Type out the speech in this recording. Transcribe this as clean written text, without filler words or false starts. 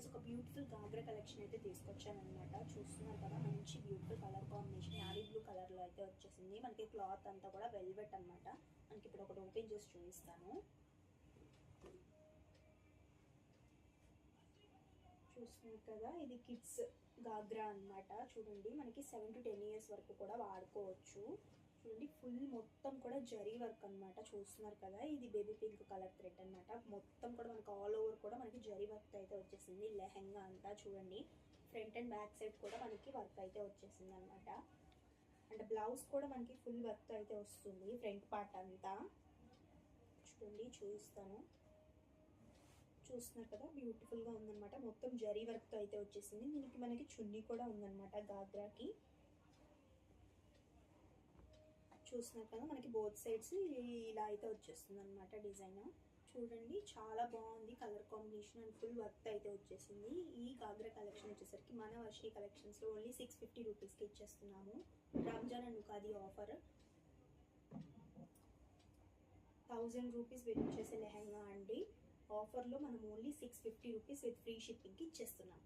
ఈరోజు ఒక beautiful ghagra collection అయితే తీసుకొచ్చాను అనమాట. చూస్తున్నారు కదా, మంచి beautiful colour combination navy blue కలర్లో అయితే వచ్చేసింది. మనకి క్లాత్ అంతా కూడా వెల్వెట్ అనమాట. మనకి ఇప్పుడు ఒకటి ఓపెన్ చేసి చూపిస్తాను. చూస్తున్నారు కదా, ఇది కిడ్స్ గాగ్రా అనమాట. చూడండి, మనకి 7 to 10 years వరకు కూడా వాడుకోవచ్చు. చూడండి, ఫుల్ మొత్తం కూడా జరీ వర్క్ అనమాట. చూస్తున్నారు కదా, ఇది బేబీ పింక్ కలర్ థ్రెడ్ అనమాట. మొత్తం కూడా మనకి ఆల్ ఓవర్ కూడా మనకి జరీ వర్క్ అయితే వచ్చేసింది. లెహంగా అంతా చూడండి, ఫ్రంట్ అండ్ బ్యాక్ సైడ్ కూడా మనకి వర్క్ అయితే వచ్చేసింది అనమాట. అంటే బ్లౌజ్ కూడా మనకి ఫుల్ వర్క్ అయితే వస్తుంది. ఫ్రంట్ పార్ట్ అంతా చూడండి, చూపిస్తాను. చూస్తున్నారు కదా, బ్యూటిఫుల్ గా ఉందన్నమాట. మొత్తం జరీ వర్క్ తో అయితే వచ్చేసింది. దీనికి మనకి చున్నీ కూడా ఉందన్నమాట గాగ్రాకి. చూస్తున్నారు కదా, మనకి బోత్ సైడ్స్ ఇలా అయితే వచ్చేస్తుంది అనమాట డిజైన్. చూడండి, చాలా బాగుంది colour combination and full work అయితే వచ్చేసింది. ఈ గాగ్రా కలెక్షన్ వచ్చేసరికి మన వర్షి కలెక్షన్స్ లో ఓన్లీ 650 రూపీస్కి ఇచ్చేస్తున్నాము. Ramzan and Ugadi offer. 1000 rupees win చేసే లెహంగా అండి. ఆఫర్లో మనం ఓన్లీ 650 రూపీస్ విత్ ఫ్రీ షిప్పింగ్కి ఇచ్చేస్తున్నాం.